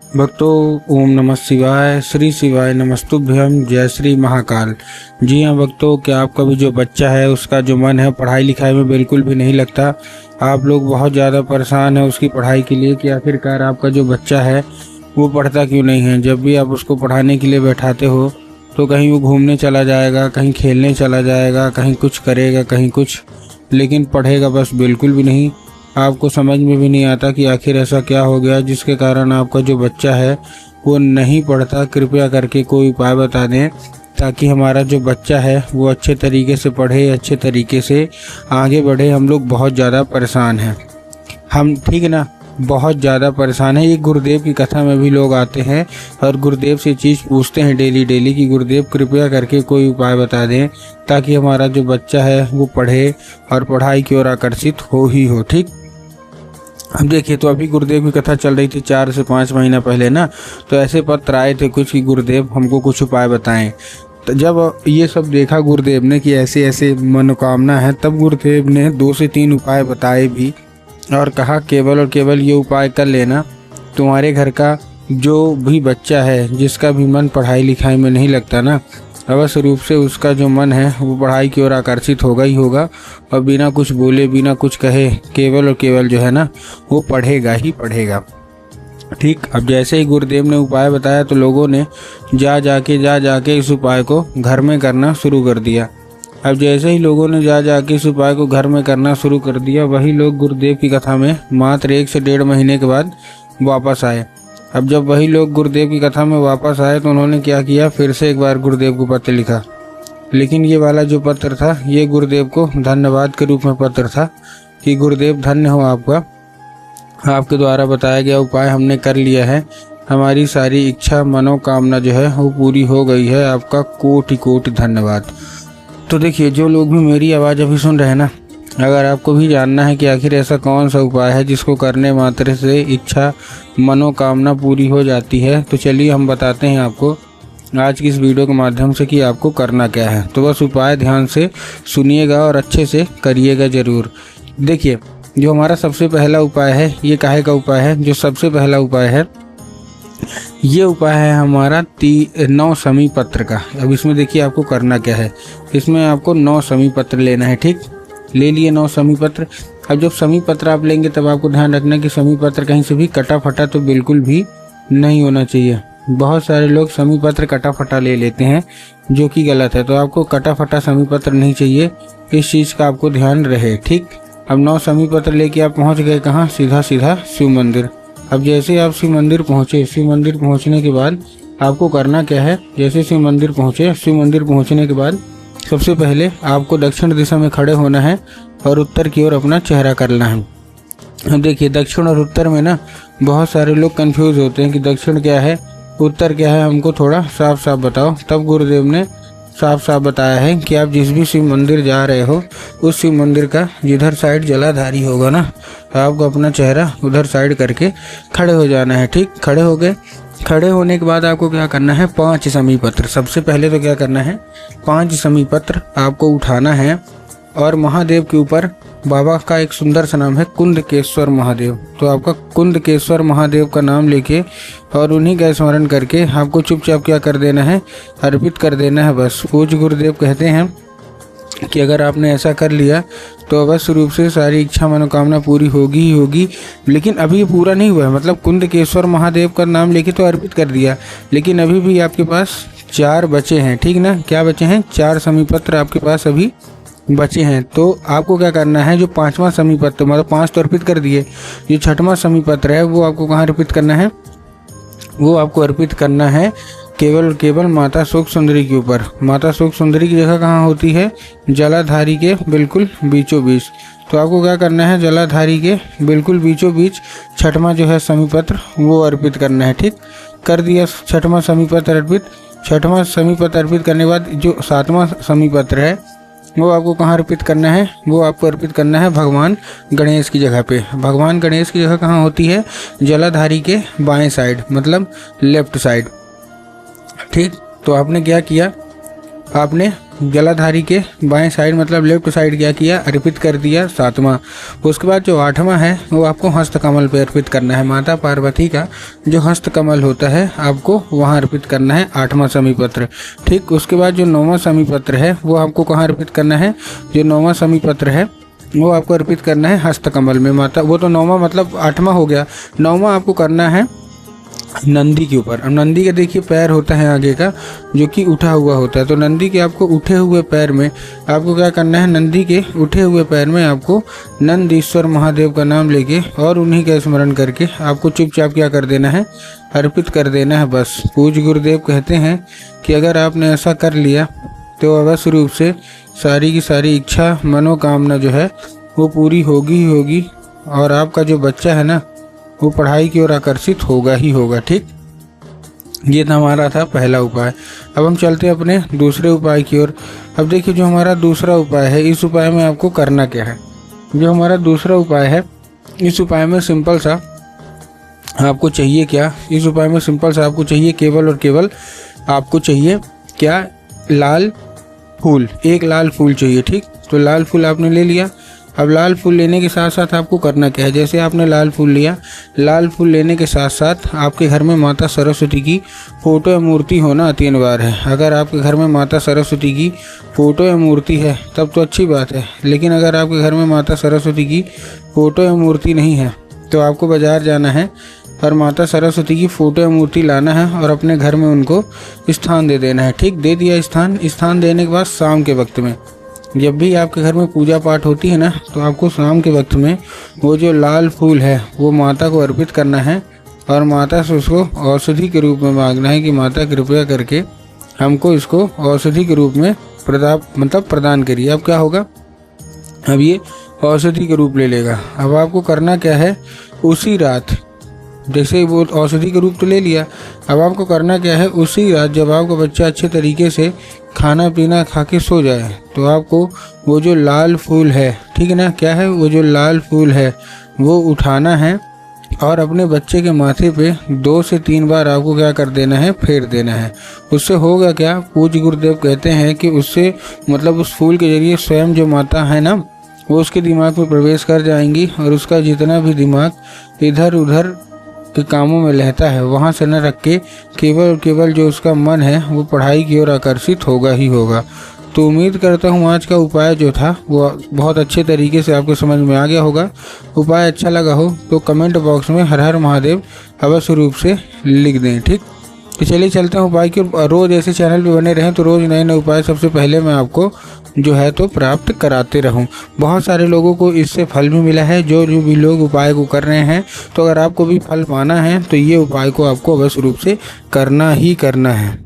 भक्तों, ओम नमः शिवाय, श्री शिवाय नमस्तुभ्यम, जय श्री महाकाल। जी हाँ भक्तों, क्या आपका भी जो बच्चा है उसका जो मन है पढ़ाई लिखाई में बिल्कुल भी नहीं लगता। आप लोग बहुत ज़्यादा परेशान हैं उसकी पढ़ाई के लिए कि आखिरकार आपका जो बच्चा है वो पढ़ता क्यों नहीं है। जब भी आप उसको पढ़ाने के लिए बैठाते हो तो कहीं वो घूमने चला जाएगा, कहीं खेलने चला जाएगा, कहीं कुछ करेगा, कहीं कुछ, लेकिन पढ़ेगा बस बिल्कुल भी नहीं। आपको समझ में भी नहीं आता कि आखिर ऐसा क्या हो गया जिसके कारण आपका जो बच्चा है वो नहीं पढ़ता। कृपया करके कोई उपाय बता दें ताकि हमारा जो बच्चा है वो अच्छे तरीके से पढ़े, अच्छे तरीके से आगे बढ़े। हम लोग बहुत ज़्यादा परेशान हैं, हम ठीक है ना, बहुत ज़्यादा परेशान है। ये गुरुदेव की कथा में भी लोग आते हैं और गुरुदेव से चीज़ पूछते हैं डेली डेली कि गुरुदेव कृपया करके कोई उपाय बता दें ताकि हमारा जो बच्चा है वो पढ़े और पढ़ाई की ओर आकर्षित हो ही हो। ठीक, अब देखिए, तो अभी गुरुदेव की कथा चल रही थी 4 से 5 महीना पहले ना, तो ऐसे पत्र आए थे कुछ कि गुरुदेव हमको कुछ उपाय बताएं। तो जब ये सब देखा गुरुदेव ने कि ऐसे ऐसे मनोकामना है, तब गुरुदेव ने 2 से 3 उपाय बताए भी और कहा केवल और केवल ये उपाय कर लेना, तुम्हारे घर का जो भी बच्चा है जिसका भी मन पढ़ाई लिखाई में नहीं लगता ना, अवश्य रूप से उसका जो मन है वो पढ़ाई की ओर आकर्षित होगा ही होगा और बिना कुछ बोले, बिना कुछ कहे, केवल और केवल जो है ना वो पढ़ेगा ही पढ़ेगा। ठीक, अब जैसे ही गुरुदेव ने उपाय बताया तो लोगों ने जा जाके इस उपाय को घर में करना शुरू कर दिया। अब जैसे ही लोगों ने जा जाके इस उपाय को घर में करना शुरू कर दिया, वही लोग गुरुदेव की कथा में मात्र 1 से 1.5 महीने के बाद वापस आए। अब जब वही लोग गुरुदेव की कथा में वापस आए तो उन्होंने क्या किया, फिर से एक बार गुरुदेव को पत्र लिखा। लेकिन ये वाला जो पत्र था ये गुरुदेव को धन्यवाद के रूप में पत्र था कि गुरुदेव धन्य हो आपका, आपके द्वारा बताया गया उपाय हमने कर लिया है, हमारी सारी इच्छा मनोकामना जो है वो पूरी हो गई है, आपका कोटि कोटि धन्यवाद। तो देखिए, जो लोग भी मेरी आवाज़ अभी सुन रहे हैं ना, अगर आपको भी जानना है कि आखिर ऐसा कौन सा उपाय है जिसको करने मात्र से इच्छा मनोकामना पूरी हो जाती है, तो चलिए हम बताते हैं आपको आज की इस वीडियो के माध्यम से कि आपको करना क्या है। तो बस उपाय ध्यान से सुनिएगा और अच्छे से करिएगा ज़रूर। देखिए, जो हमारा सबसे पहला उपाय है, ये काहे का उपाय है, जो सबसे पहला उपाय है ये उपाय है हमारा 9 समी पत्र का। अब इसमें देखिए आपको करना क्या है, इसमें आपको 9 समी पत्र लेना है। ठीक, ले लिए 9 समी पत्र। अब जब समी पत्र आप लेंगे तब आपको ध्यान रखना कि समी पत्र कहीं से भी कटा फटा तो बिल्कुल भी नहीं होना चाहिए। बहुत सारे लोग समी पत्र कटा फटा ले लेते हैं जो कि गलत है, तो आपको कटा फटा समी पत्र नहीं चाहिए, इस चीज़ का आपको ध्यान रहे। ठीक, अब 9 समी पत्र लेके आप पहुँच गए कहाँ, सीधा शिव मंदिर। अब जैसे आप शिव मंदिर पहुँचे, शिव मंदिर पहुँचने के बाद आपको करना क्या है, जैसे शिव मंदिर पहुँचे, शिव मंदिर पहुँचने के बाद सबसे पहले आपको दक्षिण दिशा में खड़े होना है और उत्तर की ओर अपना चेहरा करना है। अब देखिए, दक्षिण और उत्तर में ना बहुत सारे लोग कंफ्यूज होते हैं कि दक्षिण क्या है उत्तर क्या है, हमको थोड़ा साफ साफ बताओ। तब गुरुदेव ने साफ साफ बताया है कि आप जिस भी शिव मंदिर जा रहे हो उस शिव मंदिर का जिधर साइड जलाधारी होगा ना, आपको अपना चेहरा उधर साइड करके खड़े हो जाना है। ठीक, खड़े हो गए, खड़े होने के बाद आपको क्या करना है, 5 समी पत्र, सबसे पहले तो क्या करना है, 5 समी पत्र आपको उठाना है और महादेव के ऊपर, बाबा का एक सुंदर सा नाम है कुंदकेश्वर महादेव, तो आपका कुंदकेश्वर महादेव का नाम लेके और उन्हीं का स्मरण करके आपको चुपचाप क्या कर देना है, अर्पित कर देना है। बस पूज्य गुरुदेव कहते हैं कि अगर आपने ऐसा कर लिया तो अवश्य रूप से सारी इच्छा मनोकामना पूरी होगी ही होगी। लेकिन अभी ये पूरा नहीं हुआ है, मतलब कुंदकेश्वर महादेव का नाम लेके तो अर्पित कर दिया, लेकिन अभी भी आपके पास 4 बचे हैं। ठीक ना, क्या बचे हैं, 4 समी पत्र आपके पास अभी बचे हैं। तो आपको क्या करना है, जो 5वां समी पत्र, मतलब 5 तो अर्पित कर दिए, जो 6वां समी पत्र है वो आपको कहाँ अर्पित करना है, वो आपको अर्पित करना है केवल और केवल माता शोक सुंदरी के ऊपर। माता शोक सुंदरी की जगह कहाँ होती है, जलाधारी के बिल्कुल बीचों बीच। तो आपको क्या करना है, जलाधारी के बिल्कुल बीचों बीच 6वां जो है समी पत्र वो अर्पित करना है। ठीक, कर दिया 6वां समी पत्र अर्पित। 6वां समी पत्र अर्पित करने के बाद जो 7वां समी पत्र है वो आपको कहाँ अर्पित करना है, वो आपको अर्पित करना है भगवान गणेश की जगह पे। भगवान गणेश की जगह कहाँ होती है, जलाधारी के बाएं साइड, मतलब लेफ्ट साइड। ठीक, तो आपने क्या किया, आपने जलाधारी के बाएं साइड मतलब लेफ्ट साइड क्या किया, अर्पित कर दिया 7वां। उसके बाद जो 8वां है वो आपको हस्तकमल पे अर्पित करना है। माता पार्वती का जो हस्तकमल होता है आपको वहाँ अर्पित करना है 8वां समीपत्र। ठीक, उसके बाद जो 9वां समीपत्र है वो आपको कहाँ अर्पित करना है, जो 9वां समीपत्र है वो आपको अर्पित करना है हस्तकमल में। माता वो तो 9वां मतलब 8वां हो गया, 9वां आपको करना है नंदी के ऊपर। अब नंदी का देखिए पैर होता है आगे का जो कि उठा हुआ होता है, तो नंदी के आपको उठे हुए पैर में आपको क्या करना है, नंदी के उठे हुए पैर में आपको नंदीश्वर महादेव का नाम लेके और उन्हीं का स्मरण करके आपको चुपचाप क्या कर देना है, अर्पित कर देना है बस। पूज्य गुरुदेव कहते हैं कि अगर आपने ऐसा कर लिया तो अवश्य रूप से सारी की सारी इच्छा मनोकामना जो है वो पूरी होगी ही होगी, और आपका जो बच्चा है ना वो पढ़ाई की ओर आकर्षित होगा ही होगा। ठीक, ये था हमारा था पहला उपाय। अब हम चलते हैं अपने दूसरे उपाय की ओर। अब देखिए जो हमारा दूसरा उपाय है, इस उपाय में आपको करना क्या है। जो हमारा दूसरा उपाय है, इस उपाय में सिंपल सा आपको चाहिए क्या, इस उपाय में सिंपल सा आपको चाहिए केवल और केवल आपको चाहिए क्या, लाल फूल। एक लाल फूल चाहिए। ठीक, तो लाल फूल आपने ले लिया। अब लाल फूल लेने के साथ साथ आपको करना क्या है, जैसे आपने लाल फूल लिया, लाल फूल लेने के साथ साथ आपके घर में माता सरस्वती की फ़ोटो या मूर्ति होना अति अनिवार्य है। अगर आपके घर में माता सरस्वती की फ़ोटो या मूर्ति है तब तो अच्छी बात है, लेकिन अगर आपके घर में माता सरस्वती की फ़ोटो या मूर्ति नहीं है तो आपको बाज़ार जाना है और माता सरस्वती की फ़ोटो या मूर्ति लाना है और अपने घर में उनको स्थान दे देना है। ठीक, दे दिया स्थान देने के बाद शाम के वक्त में जब भी आपके घर में पूजा पाठ होती है ना, तो आपको शाम के वक्त में वो जो लाल फूल है वो माता को अर्पित करना है और माता से उसको औषधि के रूप में मांगना है कि माता कृपया करके हमको इसको औषधि के रूप में प्रदान करिए। अब क्या होगा, अब ये औषधि के रूप ले लेगा। अब आपको करना क्या है, उसी रात जैसे वो औषधि के रूप तो ले लिया, अब आपको करना क्या है, उसी रात जब आपका बच्चा अच्छे तरीके से खाना पीना खा के सो जाए तो आपको वो जो लाल फूल है, ठीक है ना, क्या है वो जो लाल फूल है वो उठाना है और अपने बच्चे के माथे पे 2 से 3 बार आपको क्या कर देना है, फेर देना है। उससे होगा क्या, पूज्य गुरुदेव कहते हैं कि उससे मतलब उस फूल के जरिए स्वयं जो माता है ना वो उसके दिमाग में प्रवेश कर जाएंगी और उसका जितना भी दिमाग इधर उधर के कामों में रहता है वहाँ से न रख के केवल जो उसका मन है वो पढ़ाई की ओर आकर्षित होगा ही होगा। तो उम्मीद करता हूँ आज का उपाय जो था वो बहुत अच्छे तरीके से आपको समझ में आ गया होगा। उपाय अच्छा लगा हो तो कमेंट बॉक्स में हर हर महादेव अवश्य रूप से लिख दें। ठीक, तो चलिए चलते हैं उपाय की। रोज़ ऐसे चैनल पे बने रहें तो रोज़ नए नए उपाय सबसे पहले मैं आपको जो है तो प्राप्त कराते रहूं। बहुत सारे लोगों को इससे फल भी मिला है, जो भी लोग उपाय को कर रहे हैं। तो अगर आपको भी फल पाना है तो ये उपाय को आपको अवश्य रूप से करना ही करना है।